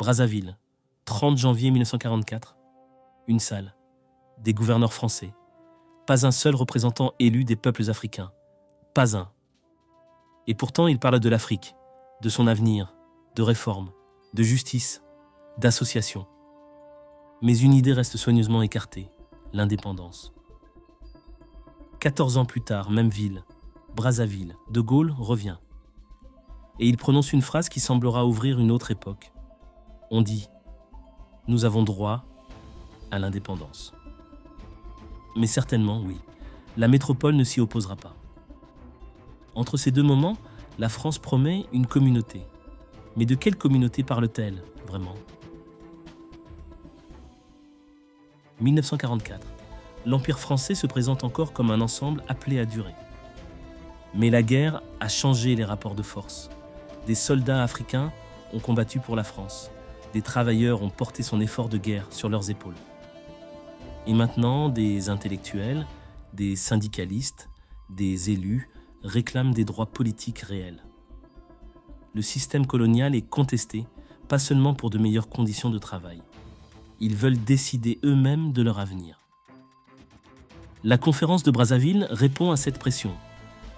Brazzaville, 30 janvier 1944. Une salle, des gouverneurs français. Pas un seul représentant élu des peuples africains. Pas un. Et pourtant, il parle de l'Afrique, de son avenir, de réforme, de justice, d'association. Mais une idée reste soigneusement écartée, l'indépendance. 14 ans plus tard, même ville, Brazzaville, De Gaulle revient. Et il prononce une phrase qui semblera ouvrir une autre époque. On dit « Nous avons droit à l'indépendance ». Mais certainement, oui, la métropole ne s'y opposera pas. Entre ces deux moments, la France promet une communauté. Mais de quelle communauté parle-t-elle, vraiment ? 1944. L'Empire français se présente encore comme un ensemble appelé à durer. Mais la guerre a changé les rapports de force. Des soldats africains ont combattu pour la France. Des travailleurs ont porté son effort de guerre sur leurs épaules. Et maintenant, des intellectuels, des syndicalistes, des élus réclament des droits politiques réels. Le système colonial est contesté, pas seulement pour de meilleures conditions de travail. Ils veulent décider eux-mêmes de leur avenir. La conférence de Brazzaville répond à cette pression.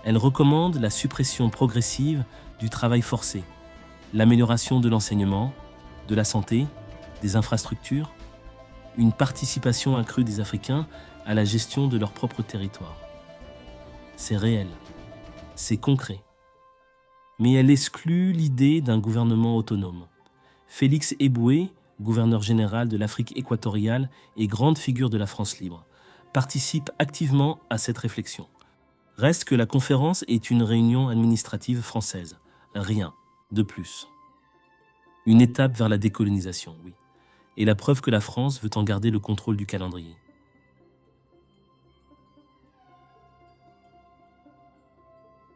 Elle recommande la suppression progressive du travail forcé, l'amélioration de l'enseignement, de la santé, des infrastructures, une participation accrue des Africains à la gestion de leur propre territoire. C'est réel, c'est concret. Mais elle exclut l'idée d'un gouvernement autonome. Félix Éboué, gouverneur général de l'Afrique équatoriale et grande figure de la France libre, participe activement à cette réflexion. Reste que la conférence est une réunion administrative française. Rien de plus. Une étape vers la décolonisation, oui. Et la preuve que la France veut en garder le contrôle du calendrier.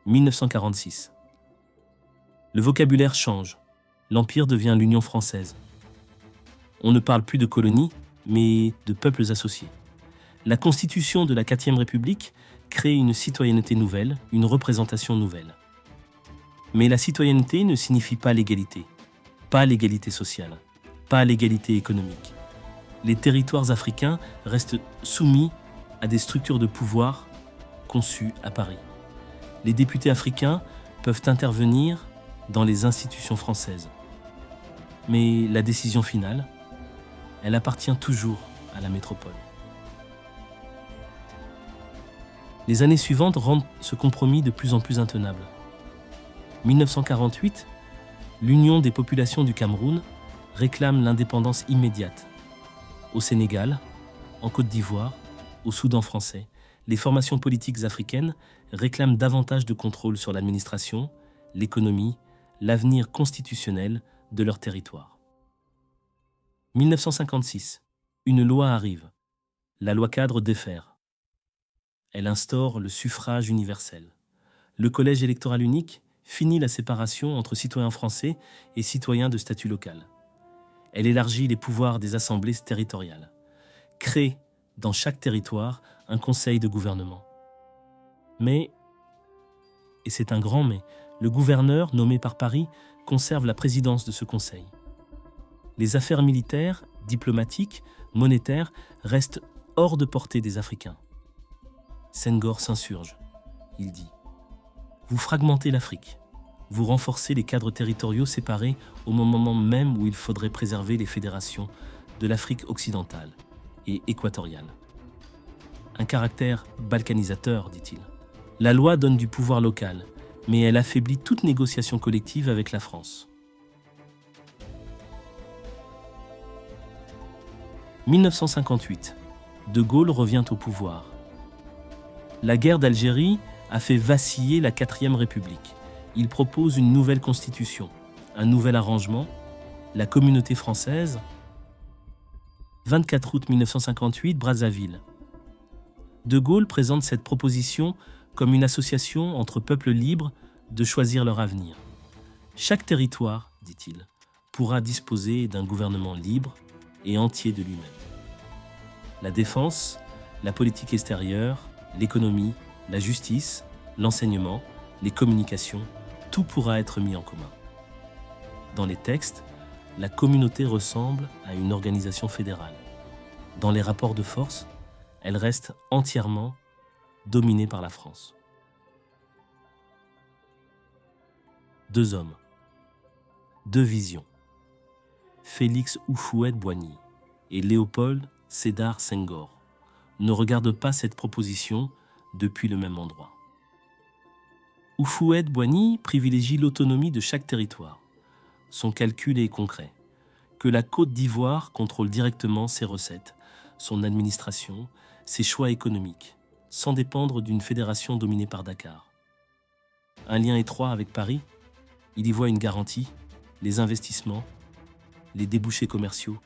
« 1946. Le vocabulaire change. L'Empire devient l'Union française. On ne parle plus de colonies, mais de peuples associés. La constitution de la 4e République crée une citoyenneté nouvelle, une représentation nouvelle. Mais la citoyenneté ne signifie pas l'égalité sociale, pas l'égalité économique. Les territoires africains restent soumis à des structures de pouvoir conçues à Paris. Les députés africains peuvent intervenir dans les institutions françaises. Mais la décision finale, elle appartient toujours à la métropole. Les années suivantes rendent ce compromis de plus en plus intenable. 1948, l'Union des populations du Cameroun réclame l'indépendance immédiate. Au Sénégal, en Côte d'Ivoire, au Soudan français, les formations politiques africaines réclament davantage de contrôle sur l'administration, l'économie, l'avenir constitutionnel de leur territoire. 1956, une loi arrive, la loi cadre défère. Elle instaure le suffrage universel. Le collège électoral unique finit la séparation entre citoyens français et citoyens de statut local. Elle élargit les pouvoirs des assemblées territoriales, crée dans chaque territoire un conseil de gouvernement. Mais, et c'est un grand mais, le gouverneur nommé par Paris conserve la présidence de ce conseil. Les affaires militaires, diplomatiques, monétaires restent hors de portée des Africains. Senghor s'insurge. Il dit « Vous fragmentez l'Afrique. Vous renforcez les cadres territoriaux séparés au moment même où il faudrait préserver les fédérations de l'Afrique occidentale et équatoriale. Un caractère balkanisateur, dit-il. La loi donne du pouvoir local, mais elle affaiblit toute négociation collective avec la France. 1958. De Gaulle revient au pouvoir. La guerre d'Algérie a fait vaciller la 4e République. Il propose une nouvelle constitution, un nouvel arrangement, la communauté française. 24 août 1958, Brazzaville. De Gaulle présente cette proposition comme une association entre peuples libres de choisir leur avenir. Chaque territoire, dit-il, pourra disposer d'un gouvernement libre et entier de lui-même. La défense, la politique extérieure, l'économie, la justice, l'enseignement, les communications, tout pourra être mis en commun. Dans les textes, la communauté ressemble à une organisation fédérale. Dans les rapports de force, elle reste entièrement dominée par la France. Deux hommes, deux visions. Félix Houphouët-Boigny et Léopold Sédar Senghor ne regardent pas cette proposition depuis le même endroit. Houphouët-Boigny privilégie l'autonomie de chaque territoire. Son calcul est concret. Que la Côte d'Ivoire contrôle directement ses recettes, son administration, ses choix économiques, sans dépendre d'une fédération dominée par Dakar. Un lien étroit avec Paris, il y voit une garantie, les investissements, les débouchés commerciaux,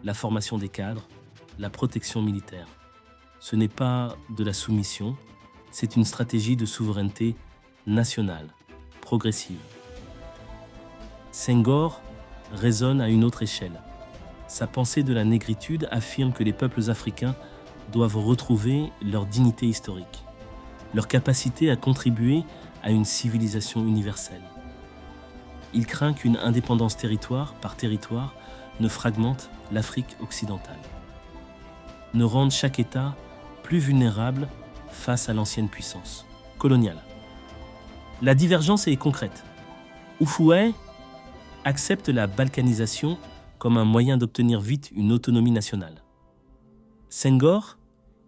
la formation des cadres, la protection militaire. Ce n'est pas de la soumission, c'est une stratégie de souveraineté nationale, progressive. Senghor raisonne à une autre échelle. Sa pensée de la négritude affirme que les peuples africains doivent retrouver leur dignité historique, leur capacité à contribuer à une civilisation universelle. Il craint qu'une indépendance territoire par territoire ne fragmente l'Afrique occidentale, ne rende chaque État plus vulnérable face à l'ancienne puissance coloniale. La divergence est concrète. Houphouët accepte la balkanisation comme un moyen d'obtenir vite une autonomie nationale. Senghor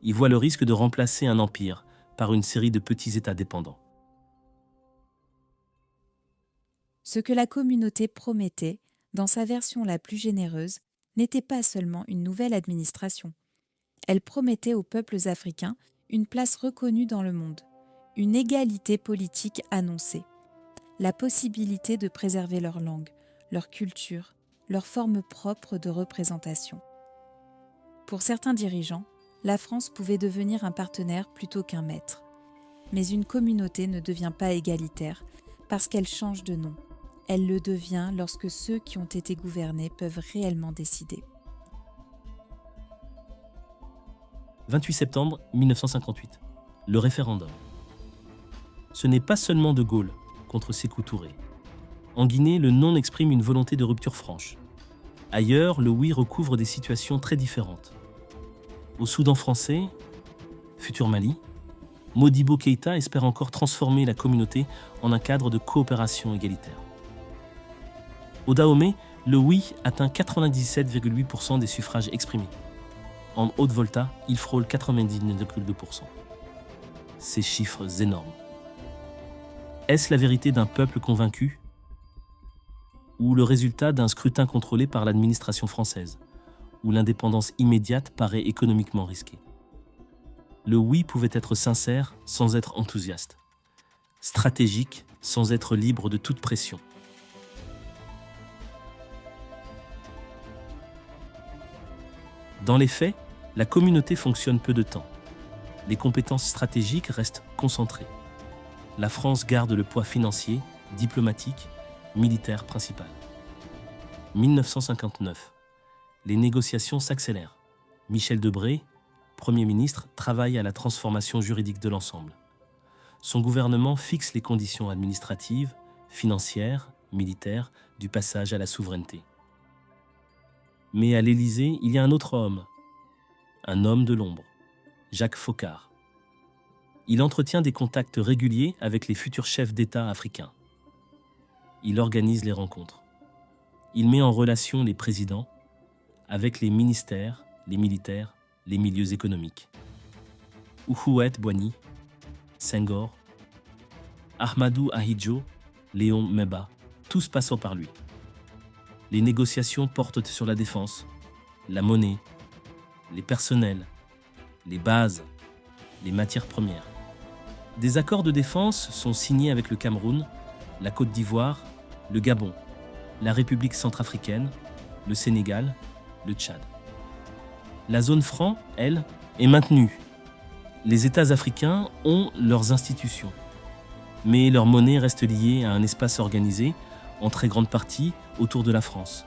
y voit le risque de remplacer un empire par une série de petits États dépendants. Ce que la communauté promettait, dans sa version la plus généreuse, n'était pas seulement une nouvelle administration. Elle promettait aux peuples africains une place reconnue dans le monde, une égalité politique annoncée, la possibilité de préserver leur langue, leur culture, leur forme propre de représentation. Pour certains dirigeants, la France pouvait devenir un partenaire plutôt qu'un maître. Mais une communauté ne devient pas égalitaire parce qu'elle change de nom. Elle le devient lorsque ceux qui ont été gouvernés peuvent réellement décider. 28 septembre 1958, le référendum. Ce n'est pas seulement De Gaulle contre Sékou Touré. En Guinée, le non exprime une volonté de rupture franche. Ailleurs, le oui recouvre des situations très différentes. Au Soudan français, futur Mali, Modibo Keïta espère encore transformer la communauté en un cadre de coopération égalitaire. Au Dahomey, le oui atteint 97,8% des suffrages exprimés. En Haute-Volta, il frôle 99,2%. Ces chiffres énormes. Est-ce la vérité d'un peuple convaincu ou le résultat d'un scrutin contrôlé par l'administration française, où l'indépendance immédiate paraît économiquement risquée? Le oui pouvait être sincère sans être enthousiaste, stratégique sans être libre de toute pression. Dans les faits, la communauté fonctionne peu de temps. Les compétences stratégiques restent concentrées. La France garde le poids financier, diplomatique, militaire principal. 1959. Les négociations s'accélèrent. Michel Debré, Premier ministre, travaille à la transformation juridique de l'ensemble. Son gouvernement fixe les conditions administratives, financières, militaires du passage à la souveraineté. Mais à l'Élysée, il y a un autre homme, un homme de l'ombre, Jacques Foccart. Il entretient des contacts réguliers avec les futurs chefs d'État africains. Il organise les rencontres. Il met en relation les présidents avec les ministères, les militaires, les milieux économiques. Houphouët-Boigny, Senghor, Ahmadou Ahidjo, Léon Meba, tous passant par lui. Les négociations portent sur la défense, la monnaie, les personnels, les bases, les matières premières. Des accords de défense sont signés avec le Cameroun, la Côte d'Ivoire, le Gabon, la République centrafricaine, le Sénégal, le Tchad. La zone franc, elle, est maintenue. Les États africains ont leurs institutions, mais leur monnaie reste liée à un espace organisé, en très grande partie autour de la France.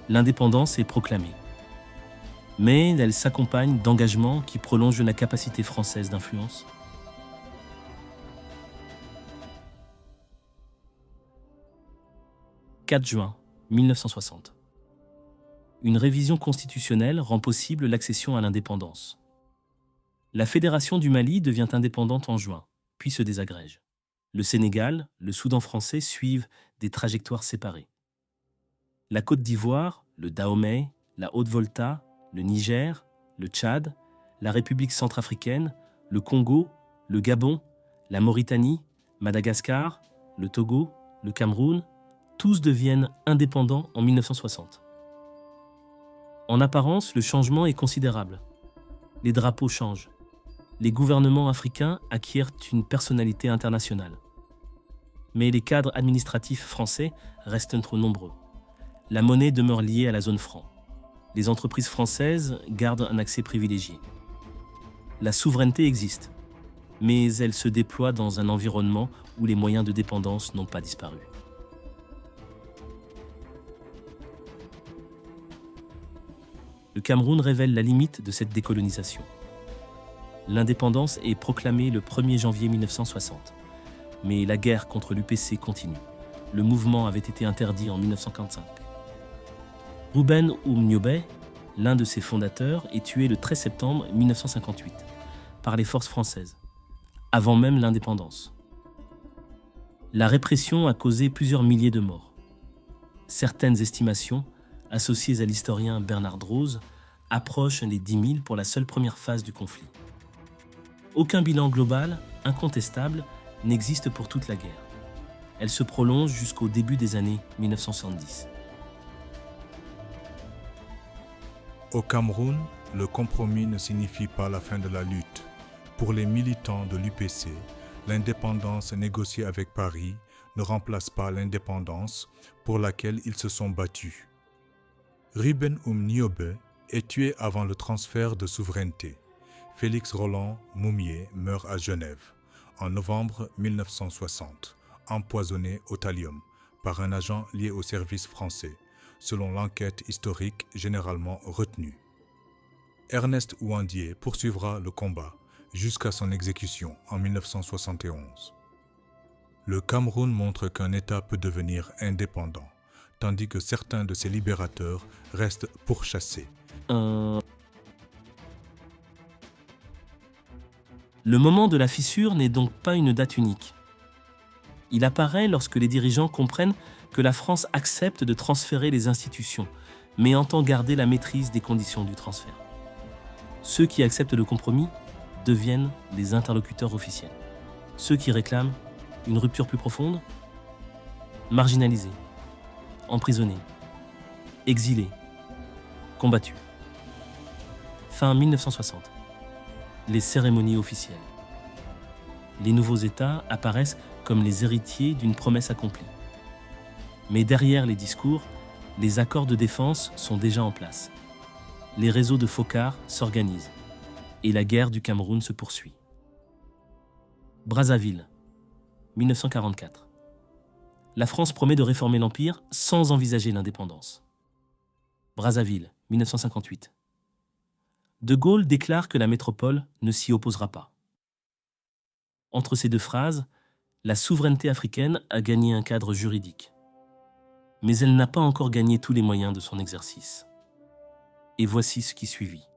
L'indépendance est proclamée, mais elle s'accompagne d'engagements qui prolongent la capacité française d'influence. « 4 juin 1960. Une révision constitutionnelle rend possible l'accession à l'indépendance. La Fédération du Mali devient indépendante en juin, puis se désagrège. Le Sénégal, le Soudan français suivent des trajectoires séparées. La Côte d'Ivoire, le Dahomey, la Haute-Volta, le Niger, le Tchad, la République centrafricaine, le Congo, le Gabon, la Mauritanie, Madagascar, le Togo, le Cameroun, tous deviennent indépendants en 1960. En apparence, le changement est considérable. Les drapeaux changent. Les gouvernements africains acquièrent une personnalité internationale. Mais les cadres administratifs français restent trop nombreux. La monnaie demeure liée à la zone franc. Les entreprises françaises gardent un accès privilégié. La souveraineté existe, mais elle se déploie dans un environnement où les moyens de dépendance n'ont pas disparu. Le Cameroun révèle la limite de cette décolonisation. L'indépendance est proclamée le 1er janvier 1960, mais la guerre contre l'UPC continue. Le mouvement avait été interdit en 1945. Rouben Oumniobé, l'un de ses fondateurs, est tué le 13 septembre 1958 par les forces françaises, avant même l'indépendance. La répression a causé plusieurs milliers de morts. Certaines estimations, associées à l'historien Bernard Droz, approchent les 10 000 pour la seule première phase du conflit. Aucun bilan global, incontestable, n'existe pour toute la guerre. Elle se prolonge jusqu'au début des années 1970. Au Cameroun, le compromis ne signifie pas la fin de la lutte. Pour les militants de l'UPC, l'indépendance négociée avec Paris ne remplace pas l'indépendance pour laquelle ils se sont battus. Rouben Oumniobé est tué avant le transfert de souveraineté. Félix Roland Moumié meurt à Genève en novembre 1960, empoisonné au thallium par un agent lié au service français, selon l'enquête historique généralement retenue. Ernest Ouandié poursuivra le combat jusqu'à son exécution en 1971. Le Cameroun montre qu'un État peut devenir indépendant, tandis que certains de ses libérateurs restent pourchassés. Le moment de la fissure n'est donc pas une date unique. Il apparaît lorsque les dirigeants comprennent que la France accepte de transférer les institutions, mais entend garder la maîtrise des conditions du transfert. Ceux qui acceptent le compromis deviennent les interlocuteurs officiels. Ceux qui réclament une rupture plus profonde, marginalisés, emprisonnés, exilés, combattus. Fin 1960. Les cérémonies officielles. Les nouveaux États apparaissent comme les héritiers d'une promesse accomplie. Mais derrière les discours, les accords de défense sont déjà en place. Les réseaux de focards s'organisent et la guerre du Cameroun se poursuit. Brazzaville, 1944. La France promet de réformer l'Empire sans envisager l'indépendance. Brazzaville, 1958. De Gaulle déclare que la métropole ne s'y opposera pas. Entre ces deux phrases, la souveraineté africaine a gagné un cadre juridique. Mais elle n'a pas encore gagné tous les moyens de son exercice. Et voici ce qui suivit.